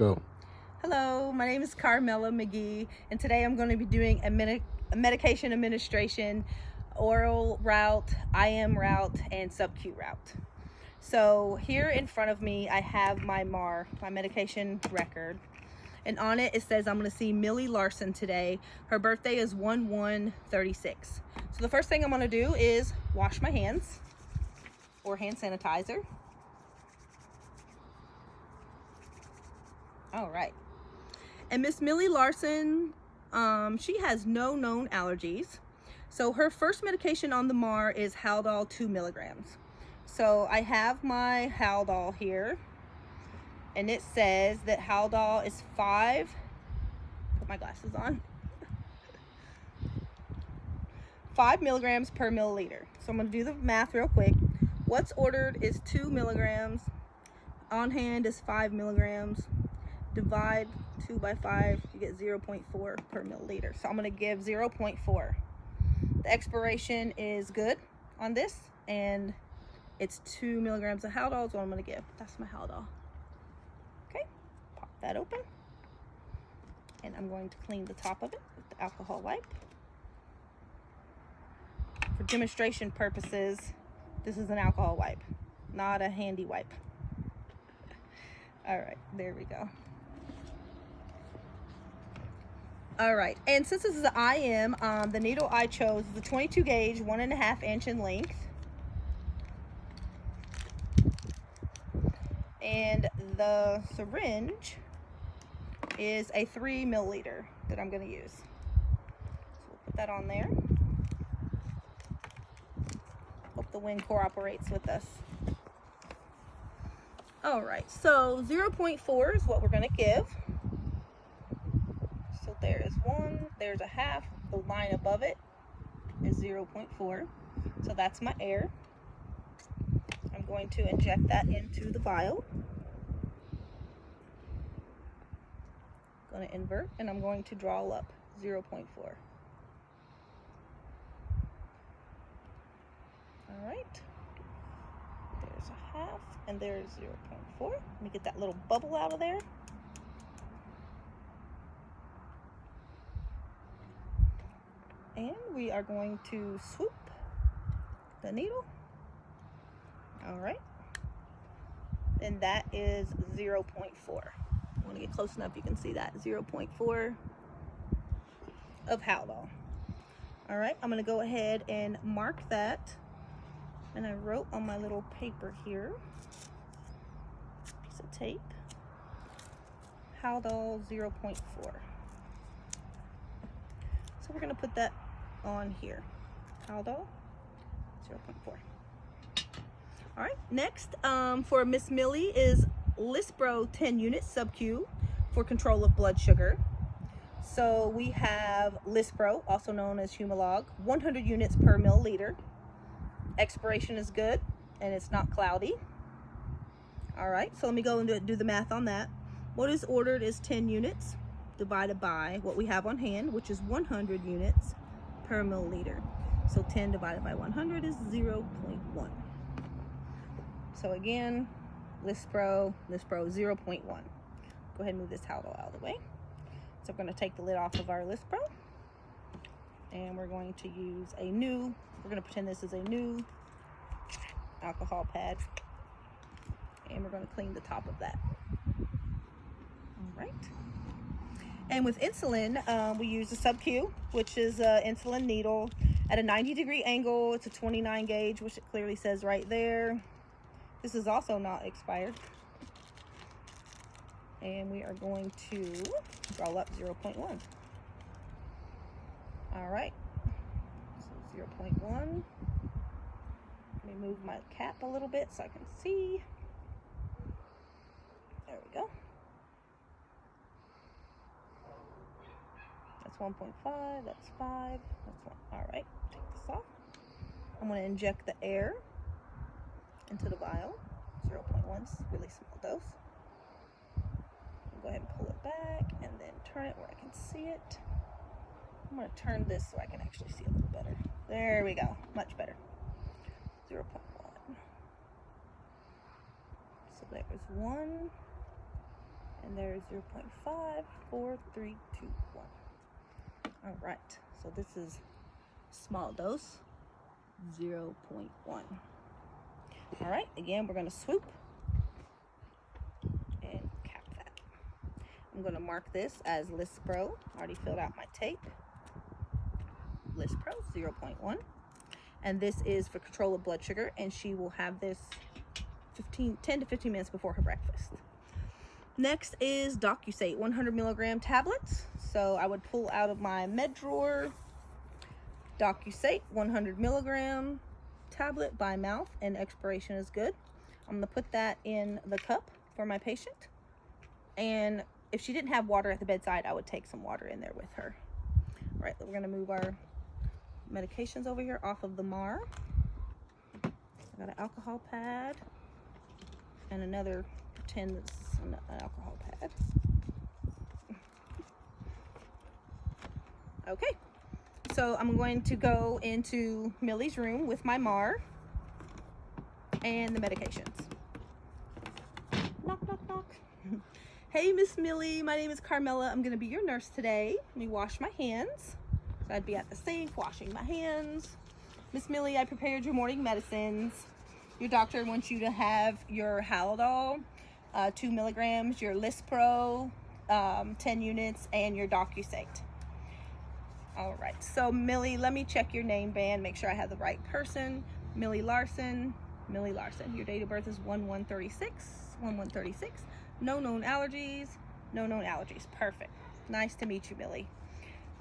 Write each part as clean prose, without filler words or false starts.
Go. Hello, my name is Carmela McGee, and today I'm going to be doing a medication administration, oral route, IM route, and sub-Q route. So here in front of me, I have my MAR, my medication record, and on it, it says I'm going to see Millie Larson today. Her birthday is 1/1/36. So the first thing I'm going to do is wash my hands, or hand sanitizer. All right. And Miss Millie Larson, she has no known allergies. So her first medication on the MAR is Haldol 2 milligrams. So I have my Haldol here, and it says that Haldol is 5, put my glasses on, 5 milligrams per milliliter. So I'm gonna do the math real quick. What's ordered is 2 milligrams. On hand is 5 milligrams. Divide 2 by 5, you get 0.4 per milliliter. So I'm going to give 0.4. The expiration is good on this, and it's 2 milligrams of Haldol is what I'm going to give. That's my Haldol. Okay, pop that open, and I'm going to clean the top of it with the alcohol wipe. For demonstration purposes, this is an alcohol wipe, not a handy wipe. All right, there we go. All right, and since this is an IM, the needle I chose is a 22 gauge, 1.5 inch in length. And the syringe is a 3 milliliter that I'm gonna use. So we'll put that on there. Hope the wind cooperates with us. All right, so 0.4 is what we're gonna give. So there is 1, there's a half, the line above it is 0.4. So that's my air. I'm going to inject that into the vial. I'm going to invert, and I'm going to draw up 0.4. All right. There's a half, and there's 0.4. Let me get that little bubble out of there. And we are going to swoop the needle. All right. And that is 0.4. I want to get close enough you can see that. 0.4 of Haldol. All right, I'm going to go ahead and mark that. And I wrote on my little paper here, piece of tape, Haldol 0.4. So we're going to put that on here. Haldol 0.4. All right, next for Miss Millie is Lispro 10 units sub-Q for control of blood sugar. So we have Lispro, also known as Humalog, 100 units per milliliter. Expiration is good, and it's not cloudy. All right, so let me go and do the math on that. What is ordered is 10 units divided by what we have on hand, which is 100 units per milliliter. So 10 divided by 100 is 0.1. So again, Lispro 0.1. Go ahead and move this Haldol out of the way. So we're going to take the lid off of our Lispro, and we're going to use we're going to pretend this is a new alcohol pad, and we're going to clean the top of that. All right. And with insulin, we use a sub-Q, which is an insulin needle at a 90-degree angle. It's a 29 gauge, which it clearly says right there. This is also not expired. And we are going to draw up 0.1. All right, so 0.1. Let me move my cap a little bit so I can see. There we go. That's 1.5, that's 5, that's 1. All right, take this off. I'm going to inject the air into the vial. 0.1 is a really small dose. Go ahead and pull it back, and then turn it where I can see it. I'm going to turn this so I can actually see a little better. There we go, much better. 0.1. So there was 1, And there's 0.5, 4, 3, 2, 1. All right, so this is small dose, 0.1. All right, again, we're gonna swoop and cap that. I'm gonna mark this as Lispro. Already filled out my tape. Lispro, 0.1. And this is for control of blood sugar, and she will have this 10 to 15 minutes before her breakfast. Next is Docusate, 100 milligram tablets. So I would pull out of my med drawer, Docusate, 100 milligram tablet by mouth, and expiration is good. I'm gonna put that in the cup for my patient. And if she didn't have water at the bedside, I would take some water in there with her. All right, we're gonna move our medications over here off of the MAR. I got an alcohol pad and another pretend it's an alcohol pad. Okay, so I'm going to go into Millie's room with my MAR and the medications. Knock, knock, knock. Hey, Miss Millie, my name is Carmela. I'm gonna be your nurse today. Let me wash my hands. So I'd be at the sink washing my hands. Miss Millie, I prepared your morning medicines. Your doctor wants you to have your Haldol, 2 milligrams, your Lispro, 10 units, and your Docusate. All right, so Millie, let me check your name band, make sure I have the right person. Millie Larson, Millie Larson. Your date of birth is 1136. No known allergies, no known allergies. Perfect. Nice to meet you, Millie.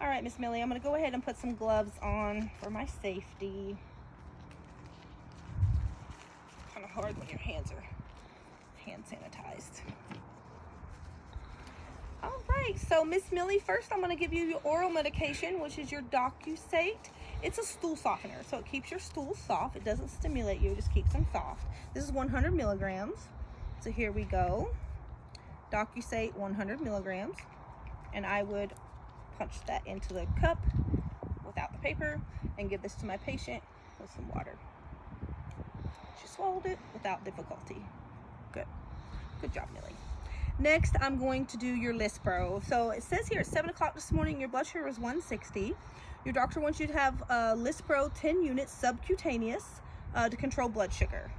All right, Miss Millie, I'm gonna go ahead and put some gloves on for my safety. Kind of hard when your hands are hand sanitized. All right, so Miss Millie, first I'm gonna give you your oral medication, which is your Docusate. It's a stool softener, so it keeps your stool soft. It doesn't stimulate you, it just keeps them soft. This is 100 milligrams. So here we go. Docusate 100 milligrams. And I would punch that into the cup without the paper and give this to my patient with some water. She swallowed it without difficulty. Good. Good job, Millie. Next, I'm going to do your Lispro. So it says here at 7 o'clock this morning, your blood sugar is 160. Your doctor wants you to have Lispro 10 units subcutaneous to control blood sugar.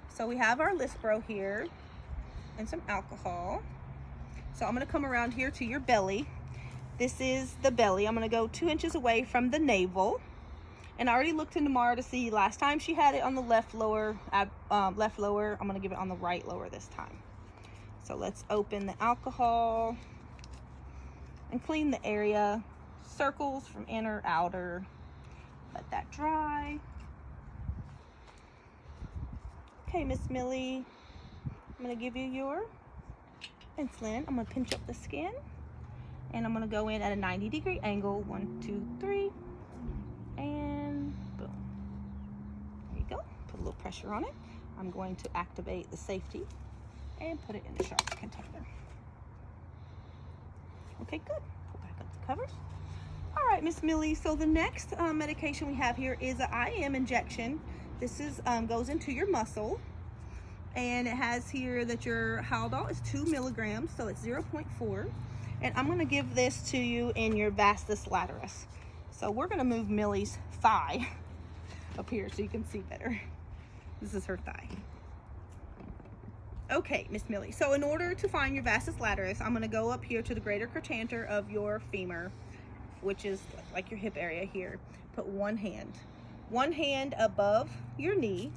So we have our Lispro here and some alcohol. So I'm gonna come around here to your belly. This is the belly. I'm gonna go 2 inches away from the navel. And I already looked into Mara to see last time she had it on the left lower. I'm gonna give it on the right lower this time. So let's open the alcohol and clean the area. Circles from inner, outer. Let that dry. Okay, Miss Millie, I'm gonna give you your insulin. I'm gonna pinch up the skin and I'm gonna go in at a 90-degree angle. 1, 2, 3, and boom. There you go. Put a little pressure on it. I'm going to activate the safety and put it in the sharp container. Okay, good. Pull back up the covers. All right, Miss Millie, so the next medication we have here is an IM injection. This is goes into your muscle, and it has here that your Haldol is 2 milligrams, so it's 0.4. And I'm gonna give this to you in your vastus lataris. So we're gonna move Millie's thigh up here so you can see better. This is her thigh. Okay, Miss Millie, so in order to find your vastus lataris, I'm gonna go up here to the greater trochanter of your femur, which is like your hip area here. Put one hand above your knee,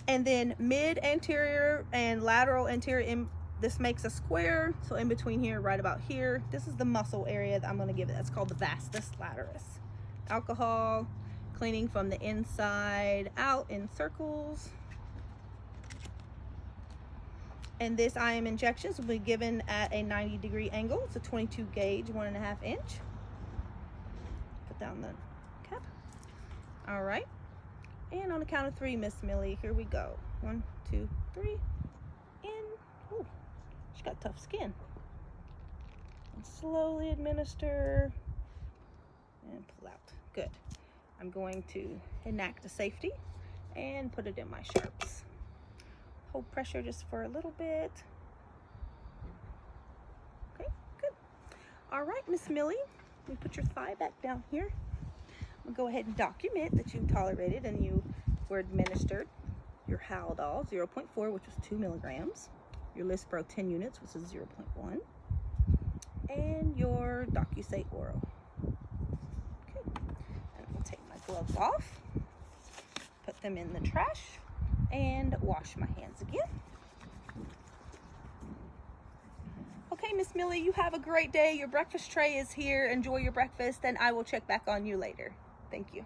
and then mid anterior and lateral anterior, this makes a square, so in between here, right about here, this is the muscle area that I'm gonna give it. That's called the vastus lataris. Alcohol, cleaning from the inside out in circles. And this IM injections will be given at a 90-degree angle. It's a 22 gauge, 1.5 inch. Put down the cap. All right. And on the count of 3, Miss Millie, here we go. 1, 2, 3, in. Ooh, she's got tough skin. And slowly administer and pull out. Good. I'm going to enact the safety and put it in my sharps. Hold pressure just for a little bit. All right, Miss Millie, we put your thigh back down here. We'll go ahead and document that you tolerated and you were administered your Haldol 0.4, which was 2 milligrams, your Lispro 10 units, which is 0.1, and your DocuSay oral. Okay, and we'll take my gloves off, put them in the trash, and wash my hands again. Okay, Miss Millie, you have a great day. Your breakfast tray is here. Enjoy your breakfast, and I will check back on you later. Thank you.